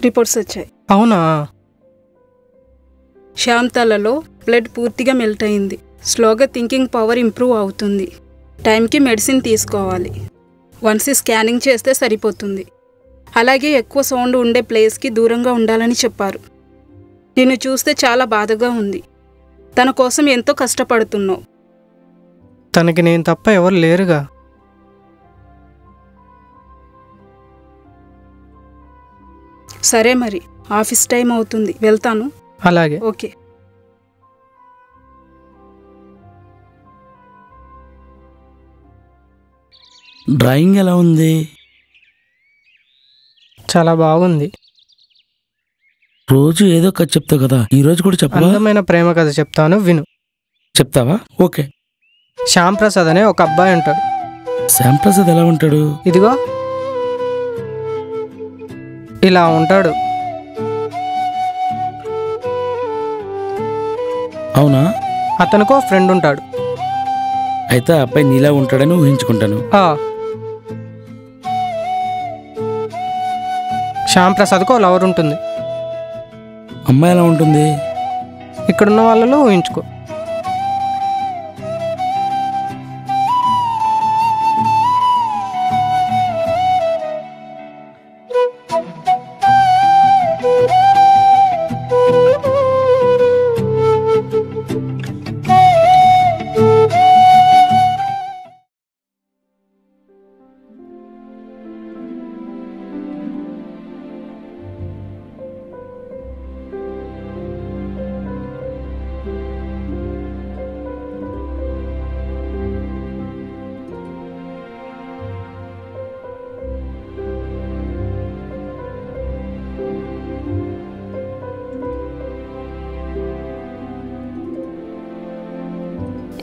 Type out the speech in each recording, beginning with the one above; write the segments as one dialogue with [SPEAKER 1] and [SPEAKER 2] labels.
[SPEAKER 1] Reports వచ్చాయి.
[SPEAKER 2] అవునా?
[SPEAKER 1] శ్యామ్ తలలో బ్లడ్ పూర్తిగా మెల్ట్ అయింది. స్లోగా థింకింగ్ పవర్ ఇంప్రూవ్ అవుతుంది. టైంకి మెడిసిన్ తీసుకోవాలి. వన్స్ స్కానింగ్ చేస్తే సరిపోతుంది. అలాగే ఎక్కువ సౌండ్ ఉండే ప్లేస్కి దూరంగా ఉండాలని చెప్పారు. నిన్ను చూస్తే చాలా బాధగా ఉంది. తన కోసం ఎంతో కష్టపడుతున్నావు.
[SPEAKER 2] తనకి నేను తప్ప ఎవరు లేరుగా.
[SPEAKER 1] సరే మరి, ఆఫీస్ టైం అవుతుంది, వెళ్తాను.
[SPEAKER 2] అలాగే.
[SPEAKER 1] ఓకే.
[SPEAKER 3] డ్రాయింగ్ ఎలా ఉంది?
[SPEAKER 2] చాలా బాగుంది.
[SPEAKER 3] రోజు ఏదో కథ చెప్తావు కదా, ఈ రోజు కూడా చెప్పవా?
[SPEAKER 2] అందమైన ప్రేమ కథ చెప్తాను, విను.
[SPEAKER 3] చెప్తావా? ఓకే.
[SPEAKER 2] శ్యామ్ ప్రసాద్ అనే ఒక అబ్బాయి ఉంటాడు.
[SPEAKER 3] శ్యామ్ ప్రసాద్ ఎలా ఉంటాడు?
[SPEAKER 2] ఇదిగో ఇలా ఉంటాడు.
[SPEAKER 3] అవునా?
[SPEAKER 2] అతనికో ఫ్రెండ్ ఉంటాడు.
[SPEAKER 3] అయితే ఆ అబ్బాయి నీలా ఉంటాడని ఊహించుకుంటాను.
[SPEAKER 2] శ్యామ్ ప్రసాద్కు లవర్ ఉంటుంది.
[SPEAKER 3] అమ్మాయి ఎలా ఉంటుంది?
[SPEAKER 2] ఇక్కడున్న వాళ్ళలో ఊహించుకో.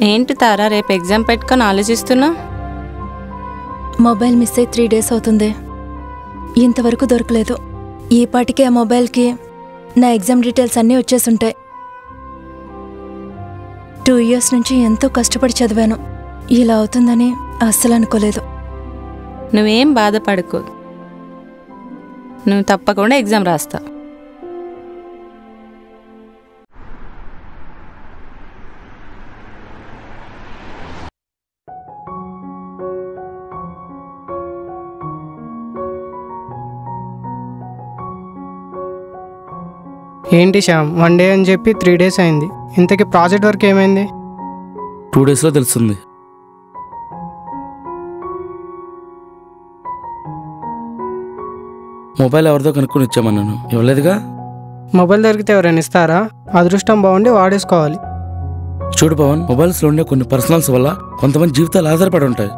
[SPEAKER 4] ఏంటి తారా, రేపు ఎగ్జామ్ పెట్టుకొని ఆలోచిస్తున్నా?
[SPEAKER 5] మొబైల్ మిస్ అయ్యి 3 days అవుతుంది. ఇంతవరకు దొరకలేదు. ఈ పాటికి ఆ మొబైల్కి నా ఎగ్జామ్ డీటెయిల్స్ అన్నీ వచ్చేసుంటాయి. 2 years నుంచి ఎంతో కష్టపడి చదివాను. ఇలా అవుతుందని అస్సలు అనుకోలేదు.
[SPEAKER 4] నువ్వేం బాధపడకు, నువ్వు తప్పకుండా ఎగ్జామ్ రాస్తావు.
[SPEAKER 2] ఏంటి శ్యామ్, 1 day అని చెప్పి 3 days అయింది. ఇంతకీ ప్రాజెక్ట్ వర్క్ ఏమైంది?
[SPEAKER 3] 2 daysలో తెలుస్తుంది. మొబైల్ ఎవరిదో కనుక్కొని ఇచ్చామన్నాను, ఇవ్వలేదుగా.
[SPEAKER 2] మొబైల్ దొరికితే ఎవరైనా ఇస్తారా? అదృష్టం బాగుండి వాడేసుకోవాలి.
[SPEAKER 3] చూడు పవన్, మొబైల్స్లో ఉండే కొన్ని పర్సనల్స్ వల్ల కొంతమంది జీవితాలు ఆధారపడి ఉంటాయి.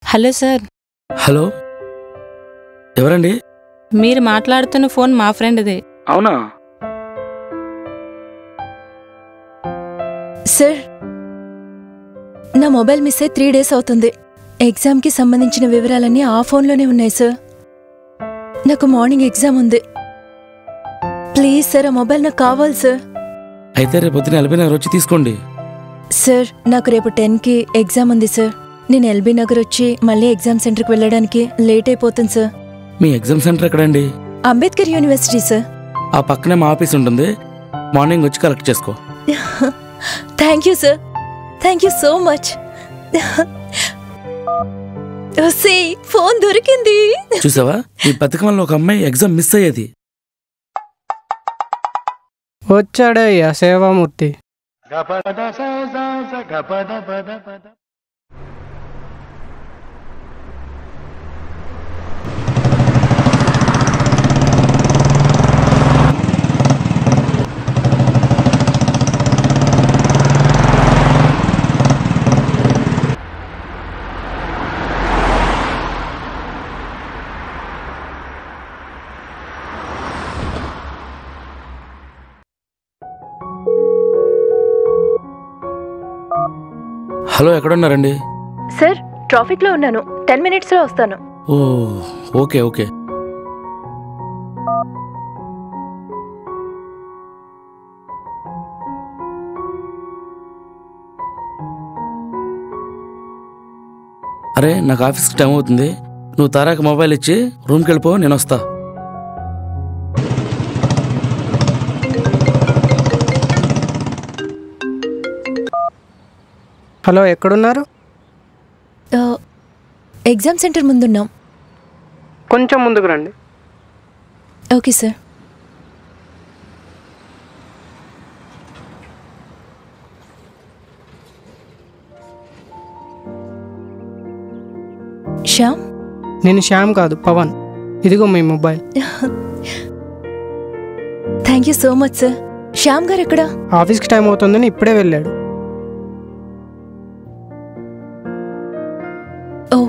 [SPEAKER 4] Hello sir.
[SPEAKER 3] హలో, ఎవరండి?
[SPEAKER 4] మీరు మాట్లాడుతున్న ఫోన్ మా ఫ్రెండ్దే.
[SPEAKER 3] అవునా?
[SPEAKER 5] సార్, నా మొబైల్ మిస్ అయ్యి 3 days అవుతుంది. ఎగ్జామ్కి సంబంధించిన వివరాలన్నీ ఆ ఫోన్లోనే ఉన్నాయి సార్. నాకు మార్నింగ్ ఎగ్జామ్ ఉంది. ప్లీజ్ సార్, ఆ మొబైల్ నాకు కావాలి సార్.
[SPEAKER 3] అయితే రేపు పొద్దున ఎల్బీ నగర్ వచ్చి తీసుకోండి.
[SPEAKER 5] సార్, నాకు రేపు 10కి ఎగ్జామ్ ఉంది సార్. నేను ఎల్బీ నగర్ వచ్చి మళ్ళీ ఎగ్జామ్ సెంటర్కి వెళ్ళడానికి లేట్ అయిపోతుంది సార్.
[SPEAKER 3] మీ ఎగ్జామ్ సెంటర్ ఎక్కడండి?
[SPEAKER 5] Ambedkar university sir.
[SPEAKER 3] ఆ పక్కనే మా ఆఫీస్ ఉంటుంది, మార్నింగ్ వచ్చి కలెక్ట్ చేసుకో.
[SPEAKER 5] Thank you sir, thank you so much. Phone దొరికింది.
[SPEAKER 3] చూసావా, ఈ పథకం వల్ల ఒక అమ్మాయి ఎగ్జామ్ మిస్ అయ్యేది.
[SPEAKER 2] వచ్చాడయ్యా సేవామూర్తి.
[SPEAKER 3] హలో, ఎక్కడున్నారండి?
[SPEAKER 5] సార్, ట్రాఫిక్లో ఉన్నాను. 10 minutesలో వస్తాను.
[SPEAKER 3] ఓ, ఓకే ఓకే. అరే నాకు ఆఫీస్కి టైం అవుతుంది, నువ్వు తారాకి మొబైల్ ఇచ్చి రూమ్కి వెళ్ళిపో, నేను వస్తా.
[SPEAKER 2] హలో, ఎక్కడున్నారు?
[SPEAKER 5] ఎగ్జామ్ సెంటర్ ముందున్నాం.
[SPEAKER 2] కొంచెం ముందుకు రండి.
[SPEAKER 5] Okay sir. శ్యామ్?
[SPEAKER 2] నేను శ్యామ్ కాదు, పవన్. ఇదిగో మీ mobile.
[SPEAKER 5] Thank you so much sir. Shyam గారు ఎక్కడా?
[SPEAKER 2] ఆఫీస్కి టైం అవుతుందని ఇప్పుడే వెళ్ళాడు.
[SPEAKER 5] Oh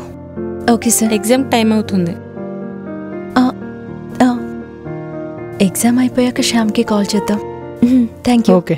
[SPEAKER 5] okay sir.
[SPEAKER 4] Exam time అవుతుంది.
[SPEAKER 5] ఎగ్జామ్ అయిపోయాక శ్యామ్కి కాల్ చేద్దాం. Thank you.
[SPEAKER 2] ఓకే.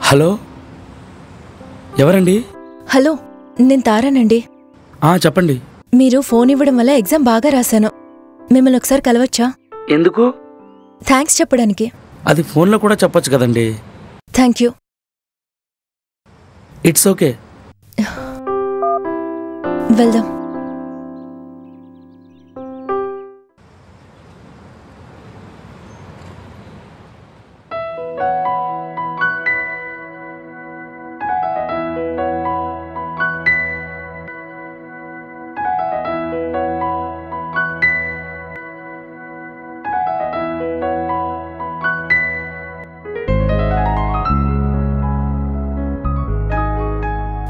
[SPEAKER 3] హలో, ఎవరండి?
[SPEAKER 5] హలో, నేను తారానండి.
[SPEAKER 3] చెప్పండి.
[SPEAKER 5] మీరు ఫోన్ ఇవ్వడం వల్ల ఎగ్జామ్ బాగా రాశాను. మిమ్మల్ని ఒకసారి కలవచ్చా?
[SPEAKER 3] ఎందుకు?
[SPEAKER 5] థ్యాంక్స్ చెప్పడానికి.
[SPEAKER 3] అది ఫోన్లో కూడా చెప్పొచ్చు కదండి.
[SPEAKER 5] Thank you.
[SPEAKER 3] It's okay.
[SPEAKER 5] వెళ్దాం.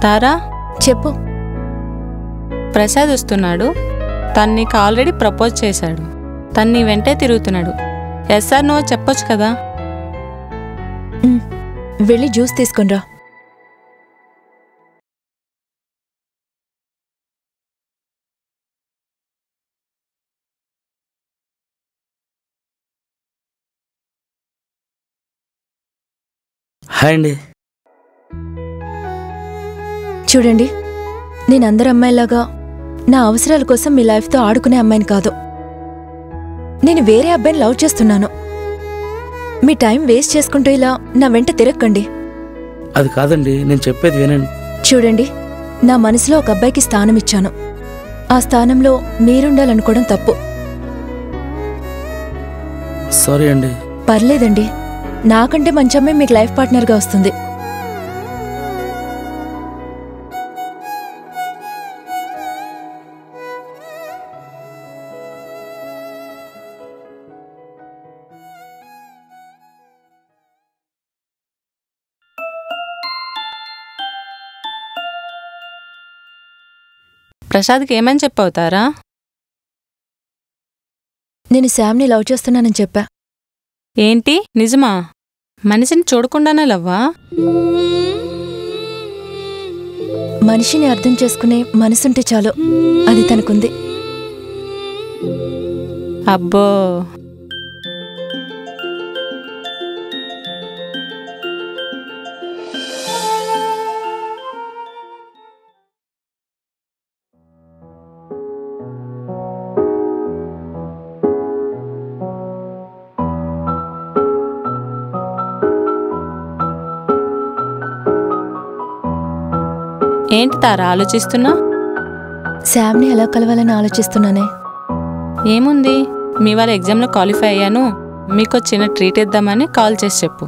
[SPEAKER 4] తారా,
[SPEAKER 5] చెప్పు.
[SPEAKER 4] ప్రసాద్ వస్తున్నాడు. తను నీకు ఆల్రెడీ ప్రపోజ్ చేశాడు. తను నీ వెంటే తిరుగుతున్నాడు. ఎస్ ఆర్ నో చెప్పొచ్చు కదా.
[SPEAKER 5] వెళ్ళి జ్యూస్ తీసుకునిరా.
[SPEAKER 3] హాయ్ అండి.
[SPEAKER 5] చూడండి, నేను అందరు అమ్మాయిలాగా నా అవసరాల కోసం మీ లైఫ్తో ఆడుకునే అమ్మాయిని కాదు. నేను వేరే అబ్బాయిని లవ్ చేస్తున్నాను. మీ టైం వేస్ట్ చేసుకుంటూ ఇలా నా వెంట తిరక్కండి.
[SPEAKER 3] అది కాదండి, నేను చెప్పేది వినండి.
[SPEAKER 5] చూడండి, నా మనసులో ఒక అబ్బాయికి స్థానం ఇచ్చాను. ఆ స్థానంలో మీరుండాలనుకోవడం తప్పు.
[SPEAKER 3] సారీ అండి.
[SPEAKER 5] పర్లేదండి, నాకంటే మంచి అమ్మాయి మీకు లైఫ్ పార్ట్నర్గా వస్తుంది.
[SPEAKER 4] ప్రసాద్కి ఏమని చెప్పవుతారా?
[SPEAKER 5] నేను శామ్ని లవ్ చేస్తున్నానని చెప్పా.
[SPEAKER 4] ఏంటి, నిజమా? మనిషిని చూడకుండానే లవ్వా?
[SPEAKER 5] మనిషిని అర్థం చేసుకునే మనసుంటే చాలు, అది తనకుంది.
[SPEAKER 4] అబ్బో, ఏంటి తారా ఆలోచిస్తున్నా?
[SPEAKER 5] శామ్ని ఎలా కలవాలని ఆలోచిస్తున్నానే.
[SPEAKER 4] ఏముంది, మీ వాళ్ళ ఎగ్జామ్లో క్వాలిఫై అయ్యాను, మీకు చిన్న ట్రీట్ ఇద్దామని కాల్ చేసి చెప్పు.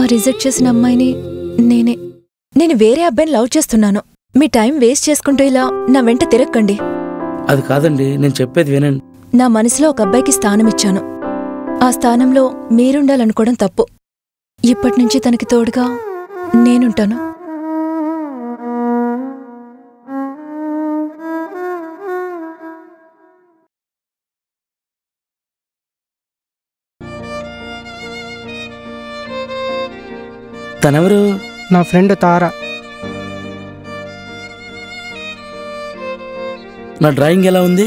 [SPEAKER 5] ఆ రిజెక్ట్ చేసిన అమ్మాయిని నేను వేరే అబ్బాయిని లవ్ చేస్తున్నాను. మీ టైం వేస్ట్ చేసుకుంటూ ఇలా నా వెంట తిరక్కండి.
[SPEAKER 3] అది కాదండి, నేను చెప్పేది వినండి.
[SPEAKER 5] నా మనసులో ఒక అబ్బాయికి స్థానం ఇచ్చాను. ఆ స్థానంలో మీరుండాలనుకోవడం తప్పు. ఇప్పటినుంచి తనకి తోడుగా నేనుంటాను.
[SPEAKER 3] తనెవరు?
[SPEAKER 2] నా ఫ్రెండ్ తారా.
[SPEAKER 3] నా డ్రాయింగ్ ఎలా ఉంది?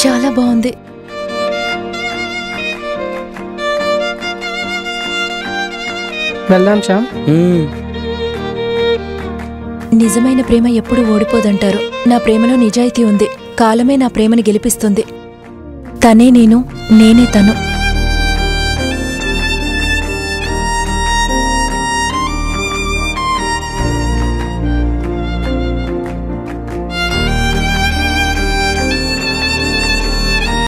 [SPEAKER 5] చాలా బాగుంది.
[SPEAKER 2] వెళ్దాం శ్యామ్.
[SPEAKER 5] నిజమైన ప్రేమ ఎప్పుడూ ఓడిపోదంటారు. నా ప్రేమలో నిజాయితీ ఉంది. కాలమే నా ప్రేమని గెలిపిస్తుంది. తనే నేను, నేనే తను.